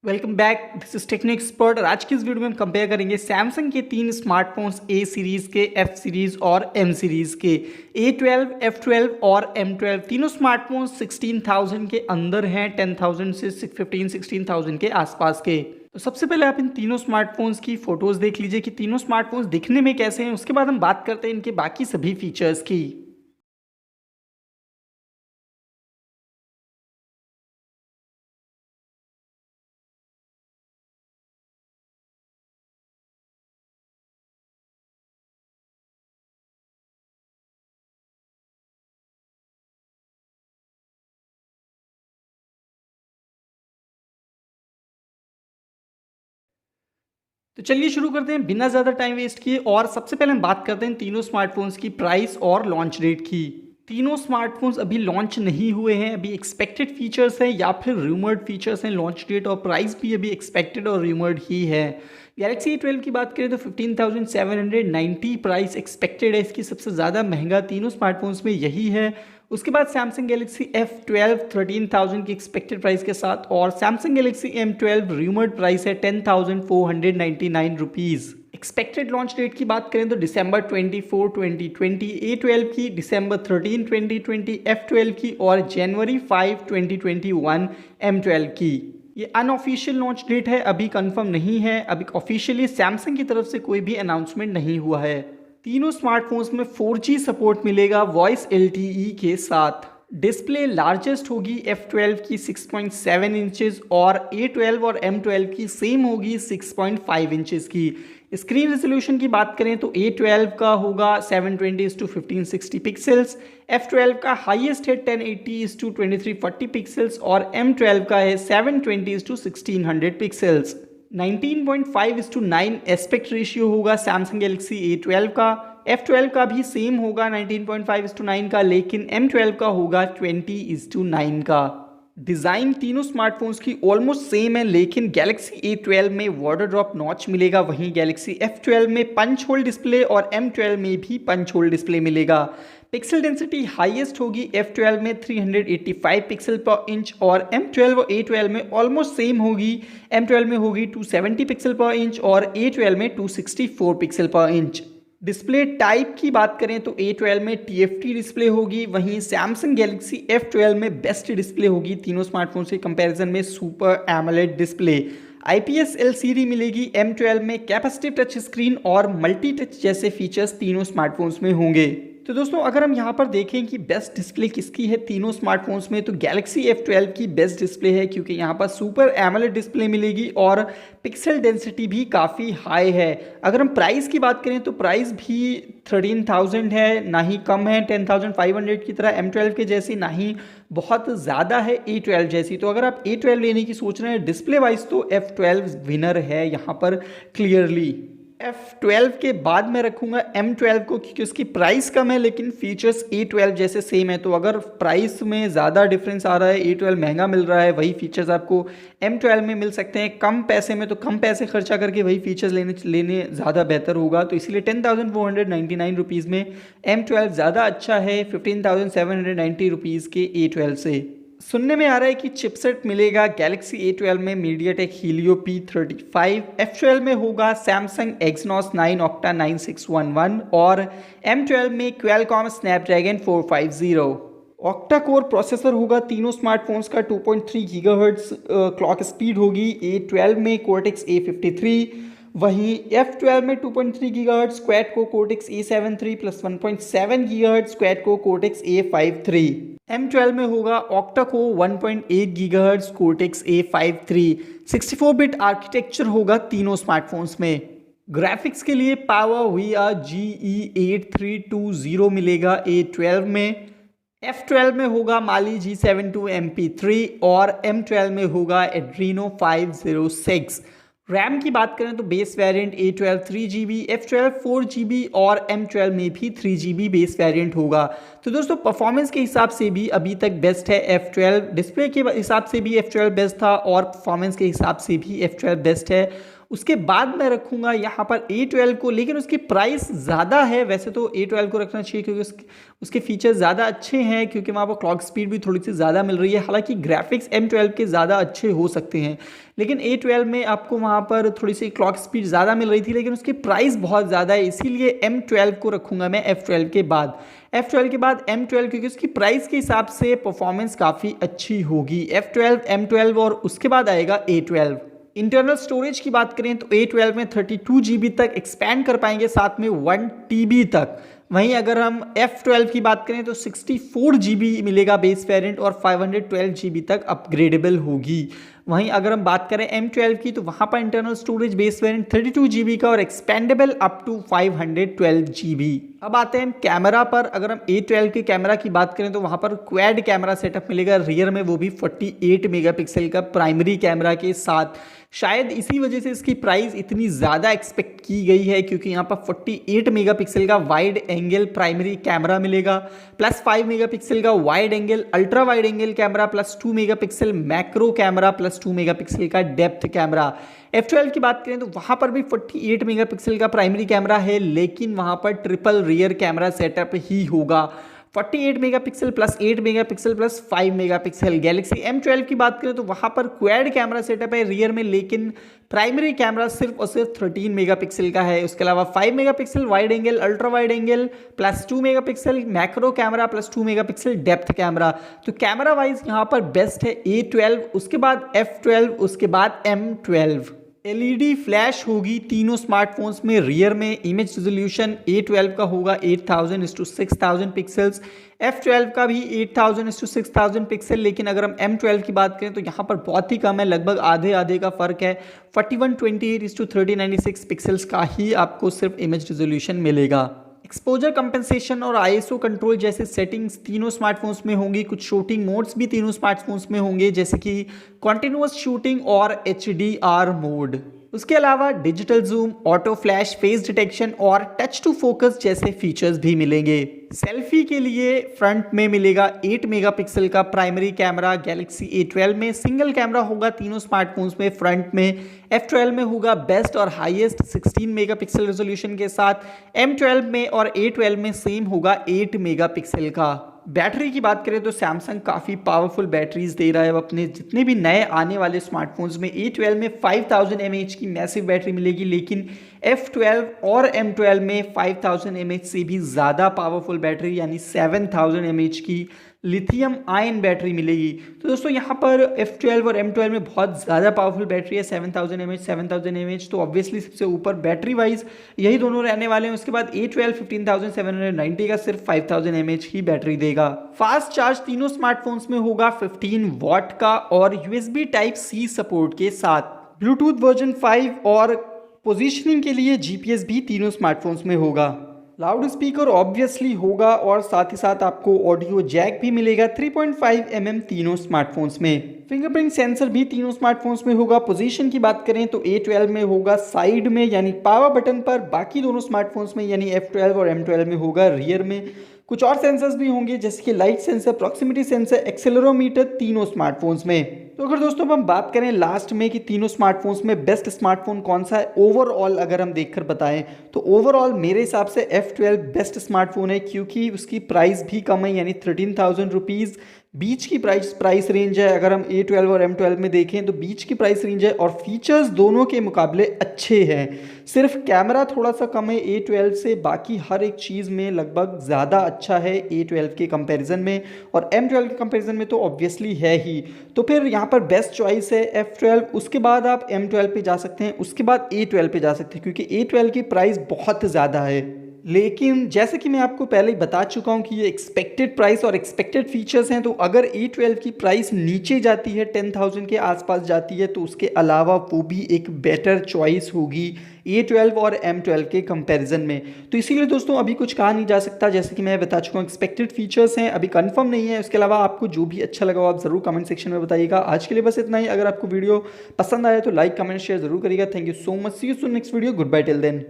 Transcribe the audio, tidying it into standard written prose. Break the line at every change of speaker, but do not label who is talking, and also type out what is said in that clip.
Welcome back, this is Techno Expert. और आज की इस वीडियो में हम कंपेयर करेंगे सैमसंग के तीन स्मार्टफोन्स ए सीरीज़ के, एफ सीरीज़ और एम सीरीज़ के। A12, F12 और M12 तीनों स्मार्टफोन्स 16,000 के अंदर हैं, 10,000 से 16,000 के आसपास के। तो सबसे पहले आप इन तीनों स्मार्टफोन्स की फ़ोटोज़ देख लीजिए कि तीनों स्मार्टफोन्स दिखने में कैसे हैं। उसके बाद हम बात करते हैं इनके बाकी सभी फीचर्स की। तो चलिए शुरू करते हैं बिना ज़्यादा टाइम वेस्ट किए। और सबसे पहले हम बात करते हैं तीनों स्मार्टफोन्स की प्राइस और लॉन्च डेट की। तीनों स्मार्टफोन्स अभी लॉन्च नहीं हुए हैं, अभी एक्सपेक्टेड फीचर्स हैं या फिर रूमर्ड फीचर्स हैं। लॉन्च डेट और प्राइस भी अभी एक्सपेक्टेड और रूमर्ड ही है। गैलेक्सी A12 की बात करें तो 15,790 प्राइस एक्सपेक्टेड है। इसकी सबसे ज़्यादा महंगा तीनों स्मार्टफोन्स में यही है। उसके बाद सैमसंग गैलेक्सी F12 13,000 की एक्सपेक्टेड प्राइस के साथ, और Samsung Galaxy M12 rumoured price है 10,499 रुपीज़। एक्सपेक्टेड लॉन्च डेट की बात करें तो दिसंबर 24, 2020 A12 की, दिसंबर 13, 2020 F12 की, और जनवरी 5, 2021 M12 की। ये अनऑफिशियल लॉन्च डेट है, अभी कंफर्म नहीं है। अभी ऑफिशियली सैमसंग की तरफ से कोई भी अनाउंसमेंट नहीं हुआ है। तीनों स्मार्टफोन्स में 4G सपोर्ट मिलेगा वॉइस LTE के साथ। डिस्प्ले लार्जेस्ट होगी F12 की 6.7 इंचेस, और A12 और M12 की सेम होगी 6.5 इंचेस की। स्क्रीन रेजोल्यूशन की बात करें तो A12 का होगा 720x1560 पिक्सल्स, F12 का हाईएस्ट है 1080x2340 पिक्सल्स, और M12 का है 720x1600 पिक्सल्स। 19.5:9 एस्पेक्ट रेशियो होगा सैमसंग गैलेक्सी A12 का। F12 का भी सेम होगा 19.5:9 का, लेकिन M12 का होगा 20:9 का। डिज़ाइन तीनों स्मार्टफोन्स की ऑलमोस्ट सेम है, लेकिन गैलेक्सी A12 में वाटर ड्रॉप नॉच मिलेगा, वहीं गैलेक्सी F12 में पंच होल डिस्प्ले और M12 में भी पंच होल डिस्प्ले मिलेगा। पिक्सल डेंसिटी हाईएस्ट होगी F12 में 385 पिक्सल पर इंच, और M12 और A12 में ऑलमोस्ट सेम होगी। M12 में होगी 270 पिक्सल पर इंच और A12 में 264 पिक्सल पर इंच। डिस्प्ले टाइप की बात करें तो A12 में TFT डिस्प्ले होगी, वहीं सैमसंग गैलेक्सी F12 में बेस्ट डिस्प्ले होगी तीनों स्मार्टफोन से कंपैरिजन में, super AMOLED display. IPS LCD मिलेगी M12 में। कैपेसिटिव टच स्क्रीन और मल्टी टच जैसे फीचर्स तीनों स्मार्टफोन्स में होंगे। तो दोस्तों अगर हम यहाँ पर देखें कि बेस्ट डिस्प्ले किसकी है तीनों स्मार्टफोन्स में, तो गैलेक्सी F12 की बेस्ट डिस्प्ले है, क्योंकि यहाँ पर सुपर एमोलेड डिस्प्ले मिलेगी और पिक्सल डेंसिटी भी काफ़ी हाई है। अगर हम प्राइस की बात करें तो प्राइस भी 13,000 है, ना ही कम है 10,500 की तरह M12 के जैसी, ना ही बहुत ज़्यादा है A12 जैसी। तो अगर आप A12 लेने की सोच रहे हैं डिस्प्ले वाइज, तो F12 विनर है यहाँ पर क्लियरली। F12 के बाद मैं रखूंगा M12 को, क्योंकि उसकी प्राइस कम है लेकिन फीचर्स A12 जैसे सेम है। तो अगर प्राइस में ज़्यादा डिफरेंस आ रहा है, A12 महंगा मिल रहा है, वही फीचर्स आपको M12 में मिल सकते हैं कम पैसे में। तो कम पैसे खर्चा करके वही फीचर्स लेने ज़्यादा बेहतर होगा। तो इसलिए 10,499 रुपीज़ में M12 ज़्यादा अच्छा है 15,790 रुपीज़ के A12 से। सुनने में आ रहा है कि चिपसेट मिलेगा गैलेक्सी A12 में MediaTek Helio P35, F12 में होगा Samsung Exynos 9 Octa 9611, और M12 में Qualcomm Snapdragon 450। Octa core processor होगा तीनों स्मार्टफोन्स का, 2.3 गीगाहर्ट्ज़ क्लॉक स्पीड होगी A12 में Cortex A53, वहीं F12 में 2.3 गीगाहर्ट्ज़ क्वाड को Cortex A73 plus 1.7 gigahertz quad को Cortex A53। M12 में होगा ऑक्टा को 1.8 gigahertz Cortex A53। 64 bit architecture होगा तीनों स्मार्टफोन्स में। ग्राफिक्स के लिए PowerVR GE8320 मिलेगा A12 में। F12 में होगा Mali G72 MP3, और M12 में होगा Adreno 506। रैम की बात करें तो base variant A12 3GB, F12 4GB, और M12 में भी 3GB बेस वेरिएंट होगा। तो दोस्तों परफॉर्मेंस के हिसाब से भी अभी तक बेस्ट है F12, डिस्प्ले के हिसाब से भी F12 बेस्ट था, और परफॉर्मेंस के हिसाब से भी F12 बेस्ट है। उसके बाद मैं रखूंगा यहाँ पर A12 को, लेकिन उसकी प्राइस ज़्यादा है। वैसे तो A12 को रखना चाहिए क्योंकि उसके फीचर्स ज़्यादा अच्छे हैं, क्योंकि वहाँ पर क्लॉक स्पीड भी थोड़ी सी ज़्यादा मिल रही है। हालांकि ग्राफिक्स M12 के ज़्यादा अच्छे हो सकते हैं, लेकिन A12 में आपको वहाँ पर थोड़ी सी क्लॉक स्पीड ज़्यादा मिल रही थी, लेकिन उसकी प्राइस बहुत ज़्यादा है, इसीलिए M12 को रखूँगा मैं F12 के बाद। F12 के बाद M12, क्योंकि उसकी प्राइस के हिसाब से परफॉर्मेंस काफ़ी अच्छी होगी। F12, M12 और उसके बाद आएगा A12। इंटरनल स्टोरेज की बात करें तो A12 में 32 GB तक एक्सपैंड कर पाएंगे, साथ में 1 TB तक। वहीं अगर हम F12 की बात करें तो 64 GB मिलेगा बेस वेरिएंट और 512 GB तक अपग्रेडेबल होगी। वहीं अगर हम बात करें M12 की तो वहाँ पर internal storage base variant 32 GB का और एक्सपेंडेबल अप टू 512 GB। अब आते हैं कैमरा पर। अगर हम A12 के कैमरा की बात करें तो वहाँ पर क्वाड कैमरा सेटअप मिलेगा रियर में, वो भी 48 मेगापिक्सल का प्राइमरी कैमरा के साथ। शायद इसी वजह से इसकी प्राइस इतनी ज़्यादा एक्सपेक्ट की गई है, क्योंकि यहाँ पर 48 मेगापिक्सल का वाइड एंगल प्राइमरी कैमरा मिलेगा, प्लस 5 मेगापिक्सल का wide angle ultra wide angle camera, plus 2 megapixel macro camera, plus 2 megapixel का डेप्थ कैमरा। F12 की बात करें तो वहाँ पर भी 48 मेगापिक्सल का प्राइमरी कैमरा है, लेकिन वहाँ पर ट्रिपल रियर कैमरा सेटअप ही होगा। 48 megapixel plus 8 megapixel plus 5 megapixel. Galaxy M12 की बात करें तो वहाँ पर क्वाड कैमरा सेटअप है रियर में, लेकिन प्राइमरी कैमरा सिर्फ और सिर्फ 13 मेगापिक्सल का है। उसके अलावा 5 megapixel wide angle ultra wide angle plus 2 megapixel macro camera plus 2 megapixel depth camera. तो कैमरा वाइज यहाँ पर बेस्ट है A12, उसके बाद F12, उसके बाद M12। एलईडी फ्लैश होगी तीनों स्मार्टफोन्स में। रियर में इमेज रेजोल्यूशन A12 का होगा 8000:6000 पिक्सल्स, F12 का भी 8000:6000 पिक्सल। लेकिन अगर हम M12 की बात करें तो यहाँ पर बहुत ही कम है, लगभग आधे आधे का फर्क है। 4128:3096 पिक्सल्स का ही आपको सिर्फ इमेज रेजोल्यूशन मिलेगा। एक्सपोजर कंपेंसेशन और आईएसओ कंट्रोल जैसे सेटिंग्स तीनों स्मार्टफोन्स में होंगी। कुछ शूटिंग मोड्स भी तीनों स्मार्टफोन्स में होंगे, जैसे कि कॉन्टिन्यूअस शूटिंग और HDR मोड। उसके अलावा digital zoom, auto flash, face detection और टच टू फोकस जैसे फीचर्स भी मिलेंगे। सेल्फी के लिए फ्रंट में मिलेगा 8 मेगापिक्सल का प्राइमरी कैमरा गैलेक्सी A12 में। सिंगल कैमरा होगा तीनों स्मार्टफोन्स में फ्रंट में। F12 में होगा बेस्ट और हाईएस्ट 16 मेगापिक्सल रेजोल्यूशन के साथ। M12 में और A12 में सेम होगा 8 मेगापिक्सल का। बैटरी की बात करें तो सैमसंग काफ़ी पावरफुल बैटरीज दे रहा है अपने जितने भी नए आने वाले स्मार्टफोन्स में। A12 में 5000 mAh की मैसिव बैटरी मिलेगी, लेकिन F12 और M12 में 5000 mAh से भी ज़्यादा पावरफुल बैटरी यानी 7000 mAh की लिथियम आयन बैटरी मिलेगी। तो दोस्तों यहाँ पर F12 और M12 में बहुत ज़्यादा पावरफुल बैटरी है, 7000 mAh। तो ऑब्वियसली सबसे ऊपर बैटरी वाइज यही दोनों रहने वाले हैं। उसके बाद A12 15790 का सिर्फ 5000 mAh की बैटरी देगा। फास्ट चार्ज तीनों स्मार्टफोन्स में होगा 15 वॉट का और USB Type-C सपोर्ट के साथ। ब्लूटूथ वर्जन 5 और पोजीशनिंग के लिए GPS भी तीनों स्मार्टफोन्स में होगा। लाउड स्पीकर ऑब्वियसली होगा और साथ ही साथ आपको ऑडियो जैक भी मिलेगा 3.5 mm तीनों स्मार्टफोन्स में। फिंगरप्रिंट सेंसर भी तीनों स्मार्टफोन्स में होगा। पोजीशन की बात करें तो A12 में होगा साइड में यानी पावर बटन पर, बाकी दोनों स्मार्टफोन्स में यानी F12 और M12 में होगा रियर में। कुछ और सेंसर्स भी होंगे जैसे कि light sensor, proximity sensor, accelerometer तीनों स्मार्टफोन्स में। तो अगर दोस्तों हम बात करें लास्ट में कि तीनों स्मार्टफोन्स में बेस्ट स्मार्टफोन कौन सा है ओवरऑल अगर हम देखकर बताएं तो ओवरऑल मेरे हिसाब से F12 बेस्ट स्मार्टफोन है, क्योंकि उसकी प्राइस भी कम है यानी 13,000 रुपीज़ बीच की प्राइस रेंज है। अगर हम A12 और M12 में देखें तो बीच की प्राइस रेंज है और फीचर्स दोनों के मुकाबले अच्छे हैं। सिर्फ कैमरा थोड़ा सा कम है A12 से, बाकी हर एक चीज़ में लगभग ज़्यादा अच्छा है A12 के कंपैरिजन में, और M12 के कंपैरिजन में तो ऑब्वियसली है ही। तो फिर यहाँ पर बेस्ट चॉइस है F12, उसके बाद आप M12 पे जा सकते हैं, उसके बाद A12 पे जा सकते हैं, क्योंकि A12 की प्राइस बहुत ज़्यादा है। लेकिन जैसे कि मैं आपको पहले ही बता चुका हूं कि ये एक्सपेक्टेड प्राइस और एक्सपेक्टेड फीचर्स हैं, तो अगर A12 की प्राइस नीचे जाती है 10,000 के आसपास जाती है तो उसके अलावा वो भी एक बेटर चॉइस होगी A12 और M12 के कंपैरिजन में। तो इसीलिए दोस्तों अभी कुछ कहा नहीं जा सकता, जैसे कि मैं बता चुका हूँ एक्सपेक्टेड फीचर्स हैं, अभी कंफर्म नहीं है। उसके अलावा आपको जो भी अच्छा लगा आप ज़रूर कमेंट सेक्शन में बताइएगा। आज के लिए बस इतना ही। अगर आपको वीडियो पसंद आया तो लाइक कमेंट शेयर जरूर करिएगा। Thank you so much, see you soon next video, goodbye till then.